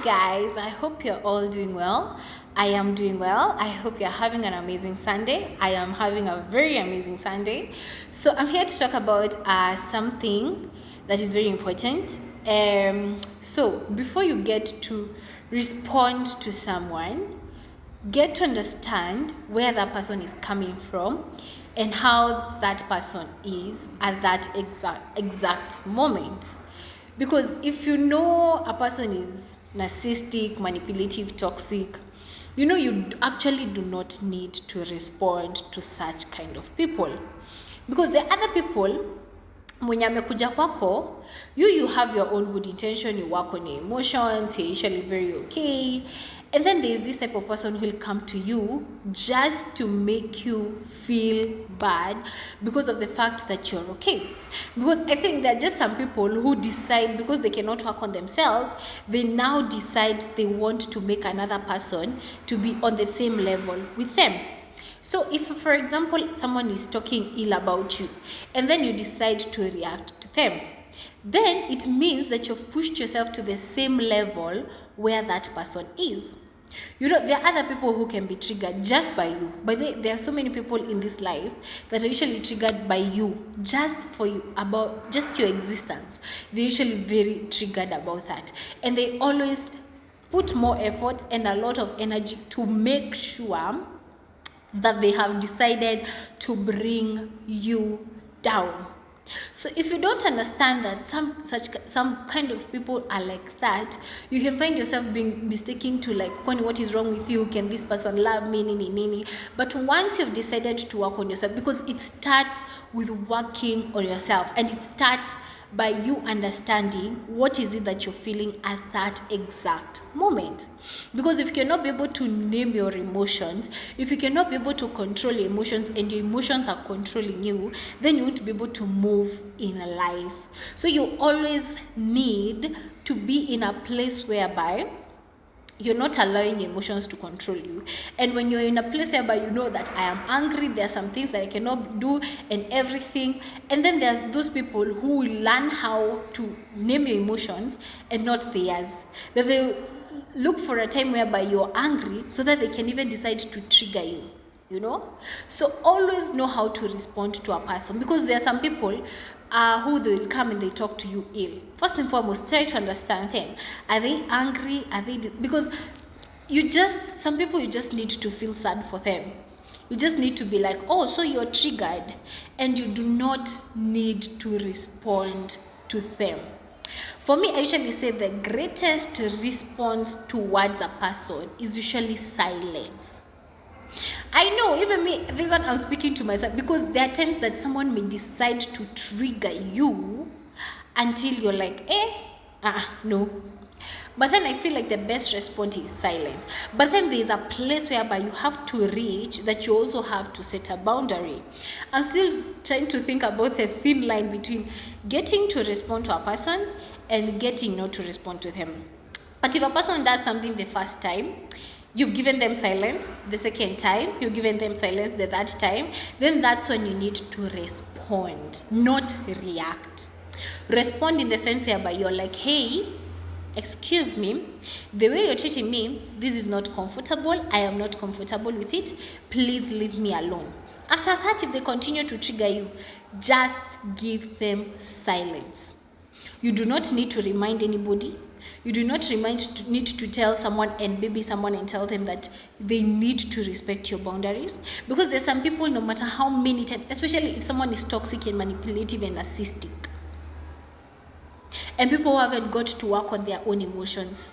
guys, I hope you're all doing well. I am doing well. I hope you're having an amazing Sunday. I am having a very amazing Sunday. So, I'm here to talk about something that is very important. So, before you get to respond to someone, get to understand where that person is coming from and how that person is at that exact moment. Because if you know a person is narcissistic, manipulative, toxic, you actually do not need to respond to such kind of people. Because the other people, mwenye amekuja kwako, you have your own good intention, you work on your emotions, you're usually very okay. And then there's this type of person who will come to you just to make you feel bad because of the fact that you're okay. Because I think there are just some people who decide, because they cannot work on themselves, they now decide they want to make another person to be on the same level with them. So if, for example, someone is talking ill about you and then you decide to react to them, then it means that you've pushed yourself to the same level where that person is. There are other people who can be triggered just by you. But there are so many people in this life that are usually triggered by you, just for you, about just your existence. They're usually very triggered about that. And they always put more effort and a lot of energy to make sure that they have decided to bring you down. So if you don't understand that some kind of people are like that, you can find yourself being mistaken to like, what is wrong with you? Can this person love me? Nini. But once you've decided to work on yourself, because it starts with working on yourself, and it starts by you understanding what is it that you're feeling at that exact moment. Because if you cannot be able to name your emotions, if you cannot be able to control your emotions and your emotions are controlling you, then you won't be able to move in life. So you always need to be in a place whereby you're not allowing emotions to control you. And when you're in a place whereby you know that I am angry, there are some things that I cannot do and everything. And then there's those people who will learn how to name your emotions and not theirs. That they look for a time whereby you're angry so that they can even decide to trigger you. So always know how to respond to a person, because there are some people who they will come and they talk to you ill. First and foremost, try to understand them. Are they angry? Because some people, you just need to feel sad for them. You just need to be like, oh, so you're triggered, and you do not need to respond to them. For me, I usually say the greatest response towards a person is usually silence. I know, even me, this one I'm speaking to myself, because there are times that someone may decide to trigger you until you're like, no. But then I feel like the best response is silence. But then there's a place whereby you have to reach that you also have to set a boundary. I'm still trying to think about the thin line between getting to respond to a person and getting not to respond to them. But if a person does something the first time, you've given them silence. The second time, you've given them silence. The third time, then that's when you need to respond, not react. Respond in the sense whereby you're like, hey, excuse me, the way you're treating me, this is not comfortable. I am not comfortable with it. Please leave me alone. After that, if they continue to trigger you, just give them silence. You do not need to remind anybody. You do not need to tell someone and baby someone and tell them that they need to respect your boundaries. Because there's some people, no matter how many times, especially if someone is toxic and manipulative and narcissistic, and people who haven't got to work on their own emotions,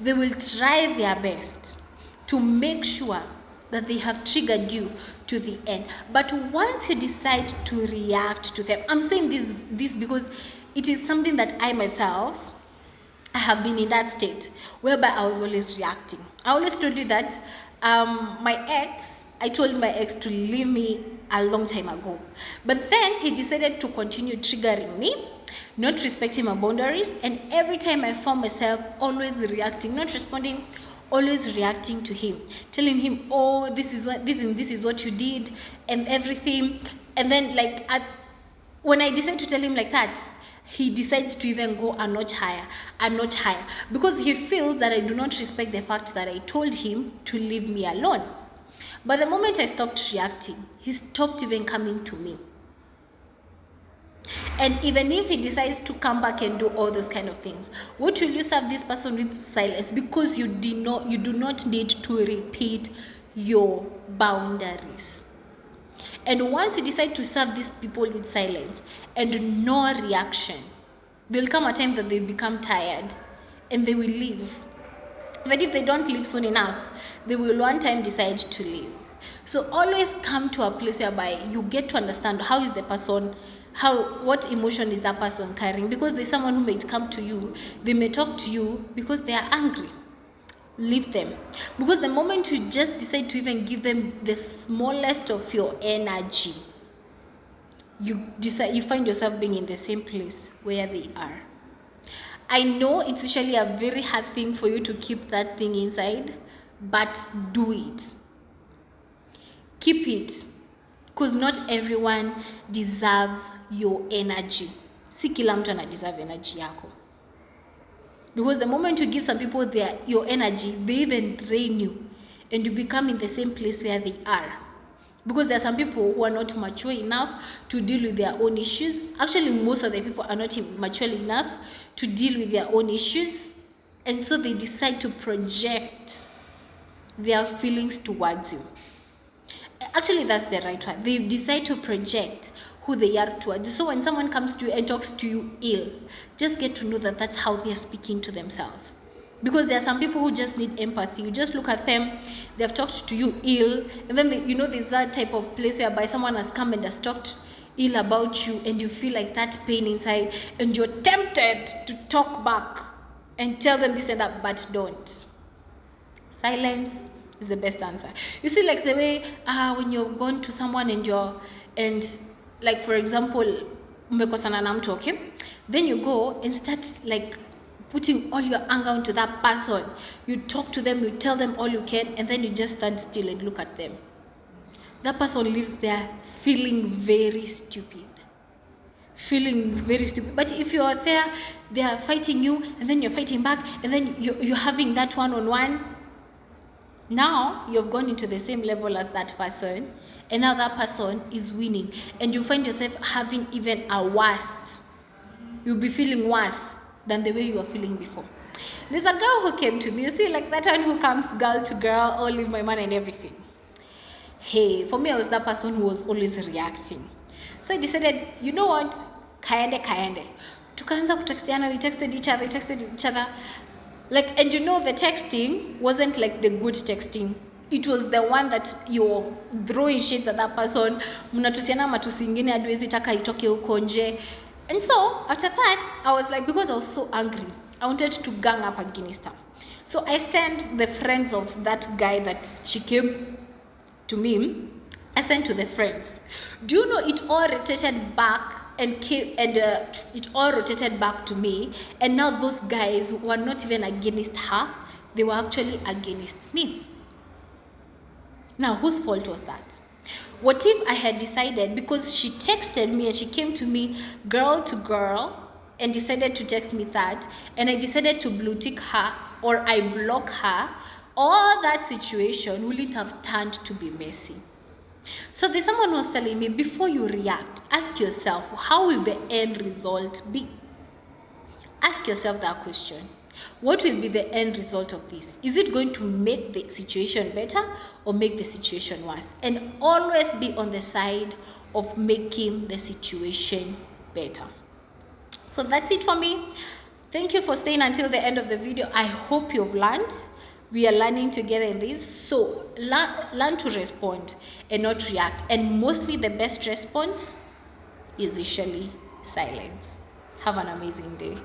they will try their best to make sure that they have triggered you to the end. But once you decide to react to them, I'm saying this because it is something that I myself, I have been in that state whereby I was always reacting. I always told you that I told my ex to leave me a long time ago. But then he decided to continue triggering me, not respecting my boundaries, and every time I found myself always reacting, not responding, always reacting to him, telling him, oh, this is what you did and everything. And then when I decided to tell him like that, he decides to even go a notch higher, because he feels that I do not respect the fact that I told him to leave me alone. But the moment I stopped reacting, he stopped even coming to me. And even if he decides to come back and do all those kind of things, what will you serve this person with? Silence, because you do not need to repeat your boundaries. And once you decide to serve these people with silence and no reaction, there'll come a time that they become tired and they will leave. But if they don't leave soon enough, they will one time decide to leave. So always come to a place whereby you get to understand how is the person, what emotion is that person carrying, because there's someone who may come to you, they may talk to you because they are angry. Leave them, because the moment you just decide to even give them the smallest of your energy, you find yourself being in the same place where they are. I know it's usually a very hard thing for you to keep that thing inside, but do it. Keep it, because not everyone deserves your energy. Si kila mtu ana deserve energy yako. Because the moment you give some people your energy, they even drain you and you become in the same place where they are. Because there are some people who are not mature enough to deal with their own issues. Actually, most of the people are not mature enough to deal with their own issues. And so they decide to project their feelings towards you. Actually, that's the right one. They decide to project who they are towards. So when someone comes to you and talks to you ill, just get to know that that's how they're speaking to themselves. Because there are some people who just need empathy. You just look at them, they have talked to you ill, and then there's that type of place whereby someone has come and has talked ill about you, and you feel like that pain inside, and you're tempted to talk back and tell them this and that, but don't. Silence is the best answer. You see, like the way when you're going to someone and like for example, umekosana na mtu, okay? Then you go and start like putting all your anger into that person. You talk to them, you tell them all you can, and then you just stand still and look at them. That person lives there feeling very stupid. But if you are there, they are fighting you, and then you're fighting back, and then you're having that one-on-one. Now you've gone into the same level as that person, and now that person is winning, and you find yourself having even a worst. You'll be feeling worse than the way you were feeling before. There's a girl who came to me, you see, like that one who comes girl to girl, all leave my man and everything. Hey, for me, I was that person who was always reacting. So I decided, you know what, kaende. Tukaanza kutextiana, we texted each other. Like, and you know, the texting wasn't like the good texting. It was the one that you're throwing shades at that person. Mnatusiana matusi ingine hatuwezi taka itoke huko nje. And so, after that, I was like, because I was so angry, I wanted to gang up against her. So I sent the friends of that guy that she came to me, I sent to the friends. Do you know, it all rotated back it all rotated back to me, and now those guys were not even against her, they were actually against me. Now, whose fault was that? What if I had decided, because she texted me and she came to me girl to girl and decided to text me that, and I decided to blue tick her or I block her, all that situation will it have turned to be messy. So there's someone who was telling me, before you react, ask yourself, how will the end result be? Ask yourself that question. What will be the end result of this? Is it going to make the situation better or make the situation worse? And always be on the side of making the situation better. So that's it for me. Thank you for staying until the end of the video. I hope you've learned. We are learning together in this. So learn to respond and not react. And mostly the best response is usually silence. Have an amazing day.